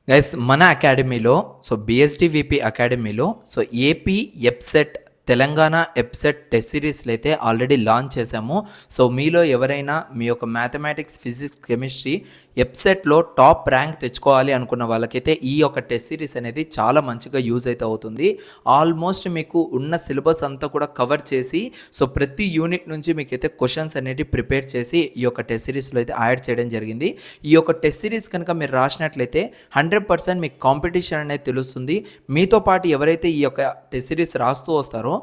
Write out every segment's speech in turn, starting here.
Guys మన అకాడమీలో బీఎస్డీవీపీ అకాడమీలో AP EAPCET Telangana EAPCET test సిరీస్లు అయితే ఆల్రెడీ లాంచ్ చేశాము. మీలో ఎవరైనా మీ యొక్క మ్యాథమెటిక్స్, ఫిజిక్స్, కెమిస్ట్రీ ఎప్సెట్లో టాప్ ర్యాంక్ తెచ్చుకోవాలి అనుకున్న వాళ్ళకైతే ఈ యొక్క టెస్ట్ సిరీస్ అనేది చాలా మంచిగా యూజ్ అయితే అవుతుంది. ఆల్మోస్ట్ మీకు ఉన్న సిలబస్ అంతా కూడా కవర్ చేసి ప్రతి యూనిట్ నుంచి మీకైతే క్వశ్చన్స్ అనేవి ప్రిపేర్ చేసి ఈ యొక్క టెస్ట్ సిరీస్లో అయితే యాడ్ చేయడం జరిగింది. ఈ యొక్క టెస్ట్ సిరీస్ కనుక మీరు రాసినట్లయితే 100% మీకు కాంపిటీషన్ అనేది తెలుస్తుంది. మీతో పాటు ఎవరైతే ఈ యొక్క టెస్ట్ సిరీస్ రాస్తూ వస్తారో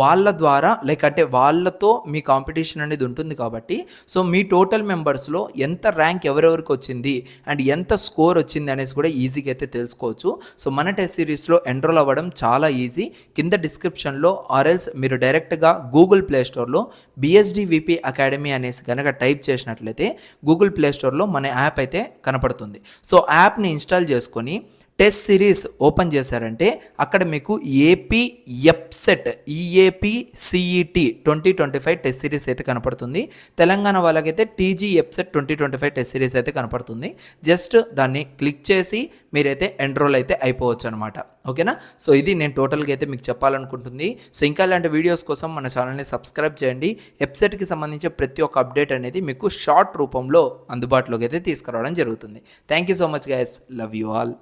వాళ్ళ ద్వారా అంటే వాళ్ళతో మీ కాంపిటీషన్ అనేది ఉంటుంది కాబట్టి మీ టోటల్ మెంబర్స్లో ఎంత ర్యాంక్ ఎవరెవరికి వచ్చింది అండ్ ఎంత స్కోర్ వచ్చింది అనేసి కూడా ఈజీగా అయితే తెలుసుకోవచ్చు. మన టెస్ట్ సిరీస్లో ఎన్రోల్ అవ్వడం చాలా ఈజీ. కింద డిస్క్రిప్షన్లో ఆర్ఎల్స్ మీరు డైరెక్ట్గా గూగుల్ ప్లే స్టోర్లో బీఎస్డీవీపీ అకాడమీ అనేసి కనుక టైప్ చేసినట్లయితే గూగుల్ ప్లే స్టోర్లో మన యాప్ అయితే కనపడుతుంది. యాప్ని ఇన్స్టాల్ చేసుకొని టెస్ట్ సిరీస్ ఓపెన్ చేశారంటే అక్కడ మీకు AP EAPCET EAP CET 2025 test series అయితే కనపడుతుంది. తెలంగాణ వాళ్ళకైతే టీజీ ఎప్సెట్ 2025 టెస్ట్ సిరీస్ అయితే కనపడుతుంది. జస్ట్ దాన్ని క్లిక్ చేసి మీరైతే ఎన్రోల్ అయితే అయిపోవచ్చు అనమాట. ఓకేనా? ఇది నేను టోటల్గా అయితే మీకు చెప్పాలనుకుంటుంది. ఇంకా ఇలాంటి వీడియోస్ కోసం మన ఛానల్ని సబ్స్క్రైబ్ చేయండి. ఎప్సెట్కి సంబంధించిన ప్రతి ఒక్క అప్డేట్ అనేది మీకు షార్ట్ రూపంలో అందుబాటులోకి అయితే తీసుకురావడం జరుగుతుంది. Thank you so much guys. Love you all.